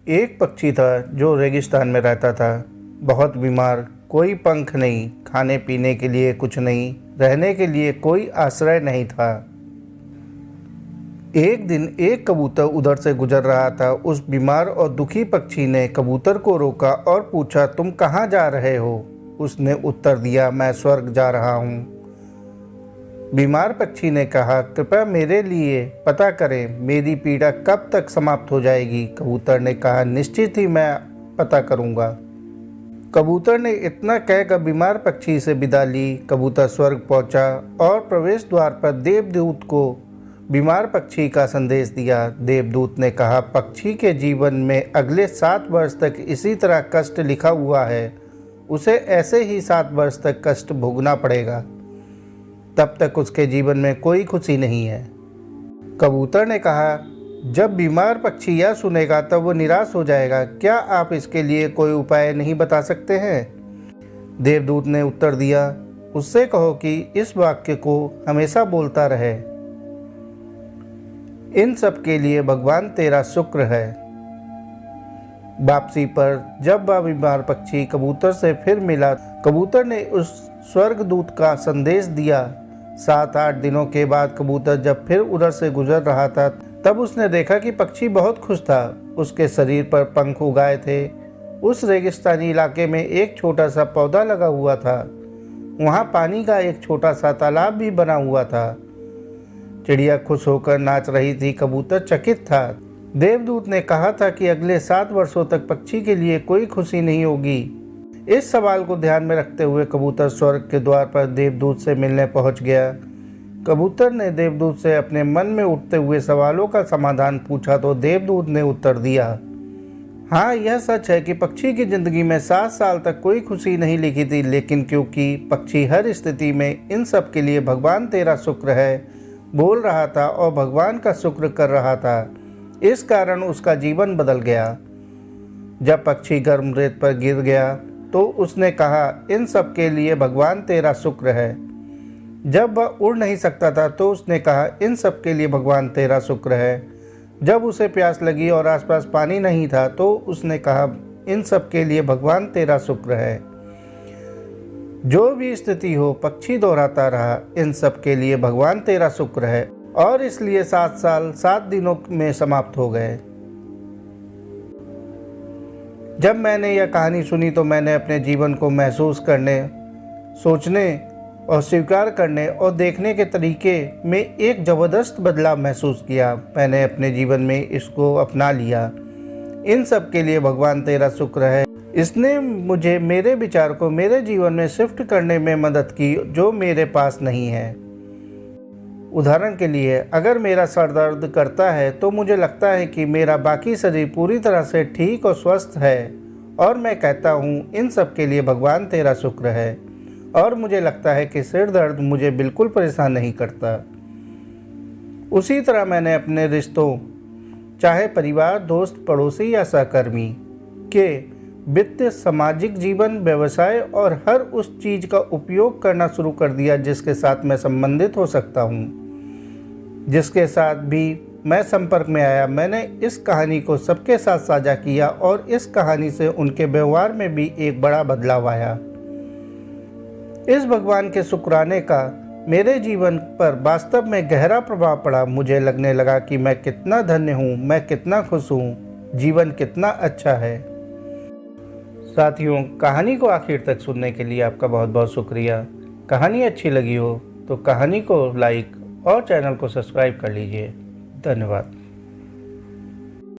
एक पक्षी था जो रेगिस्तान में रहता था, बहुत बीमार, कोई पंख नहीं, खाने पीने के लिए कुछ नहीं, रहने के लिए कोई आश्रय नहीं था। एक दिन एक कबूतर उधर से गुजर रहा था। उस बीमार और दुखी पक्षी ने कबूतर को रोका और पूछा, तुम कहाँ जा रहे हो? उसने उत्तर दिया, मैं स्वर्ग जा रहा हूँ। बीमार पक्षी ने कहा, कृपया मेरे लिए पता करें, मेरी पीड़ा कब तक समाप्त हो जाएगी? कबूतर ने कहा, निश्चित ही मैं पता करूंगा। कबूतर ने इतना कहकर बीमार पक्षी से विदा ली। कबूतर स्वर्ग पहुंचा और प्रवेश द्वार पर देवदूत को बीमार पक्षी का संदेश दिया। देवदूत ने कहा, पक्षी के जीवन में अगले 7 वर्ष तक इसी तरह कष्ट लिखा हुआ है, उसे ऐसे ही 7 वर्ष तक कष्ट भोगना पड़ेगा, तब तक उसके जीवन में कोई खुशी नहीं है। कबूतर ने कहा, जब बीमार पक्षी यह सुनेगा तब वो निराश हो जाएगा, क्या आप इसके लिए कोई उपाय नहीं बता सकते हैं? देवदूत ने उत्तर दिया, उससे कहो कि इस वाक्य को हमेशा बोलता रहे, इन सब के लिए भगवान तेरा शुक्र है। वापसी पर जब वह बीमार पक्षी कबूतर से फिर मिला, कबूतर ने उस स्वर्गदूत का संदेश दिया। 7-8 दिनों के बाद कबूतर जब फिर उधर से गुजर रहा था, तब उसने देखा कि पक्षी बहुत खुश था। उसके शरीर पर पंख उगाए थे। उस रेगिस्तानी इलाके में एक छोटा सा पौधा लगा हुआ था। वहाँ पानी का एक छोटा सा तालाब भी बना हुआ था। चिड़िया खुश होकर नाच रही थी। कबूतर चकित था। देवदूत ने कहा था कि अगले 7 वर्षों तक पक्षी के लिए कोई खुशी नहीं होगी। इस सवाल को ध्यान में रखते हुए कबूतर स्वर्ग के द्वार पर देवदूत से मिलने पहुंच गया। कबूतर ने देवदूत से अपने मन में उठते हुए सवालों का समाधान पूछा तो देवदूत ने उत्तर दिया, हाँ, यह सच है कि पक्षी की जिंदगी में 7 साल तक कोई खुशी नहीं लिखी थी, लेकिन क्योंकि पक्षी हर स्थिति में इन सब के लिए भगवान तेरा शुक्र है बोल रहा था और भगवान का शुक्र कर रहा था, इस कारण उसका जीवन बदल गया। जब पक्षी गर्म रेत पर गिर गया तो उसने कहा, इन सब के लिए भगवान तेरा शुक्र है। जब वह उड़ नहीं सकता था तो उसने कहा, इन सब के लिए भगवान तेरा शुक्र है। जब उसे प्यास लगी और आसपास पानी नहीं था तो उसने कहा, इन सब के लिए भगवान तेरा शुक्र है। जो भी स्थिति हो, पक्षी दोहराता रहा, इन सब के लिए भगवान तेरा शुक्र है, और इसलिए 7 साल 7 दिनों में समाप्त हो गए। जब मैंने यह कहानी सुनी तो मैंने अपने जीवन को महसूस करने, सोचने और स्वीकार करने और देखने के तरीके में एक ज़बरदस्त बदलाव महसूस किया। मैंने अपने जीवन में इसको अपना लिया। इन सब के लिए भगवान तेरा शुक्र है। इसने मुझे मेरे विचार को मेरे जीवन में शिफ्ट करने में मदद की जो मेरे पास नहीं है। उदाहरण के लिए, अगर मेरा सर दर्द करता है तो मुझे लगता है कि मेरा बाकी शरीर पूरी तरह से ठीक और स्वस्थ है, और मैं कहता हूँ, इन सब के लिए भगवान तेरा शुक्र है। और मुझे लगता है कि सिर दर्द मुझे बिल्कुल परेशान नहीं करता। उसी तरह मैंने अपने रिश्तों, चाहे परिवार, दोस्त, पड़ोसी या सहकर्मी, के वित्तीय, सामाजिक जीवन, व्यवसाय और हर उस चीज़ का उपयोग करना शुरू कर दिया जिसके साथ मैं संबंधित हो सकता हूँ, जिसके साथ भी मैं संपर्क में आया। मैंने इस कहानी को सबके साथ साझा किया और इस कहानी से उनके व्यवहार में भी एक बड़ा बदलाव आया। इस भगवान के शुक्राने का मेरे जीवन पर वास्तव में गहरा प्रभाव पड़ा। मुझे लगने लगा कि मैं कितना धन्य हूँ, मैं कितना खुश हूँ, जीवन कितना अच्छा है। साथियों, कहानी को आखिर तक सुनने के लिए आपका बहुत बहुत शुक्रिया। कहानी अच्छी लगी हो तो कहानी को लाइक और चैनल को सब्सक्राइब कर लीजिए। धन्यवाद।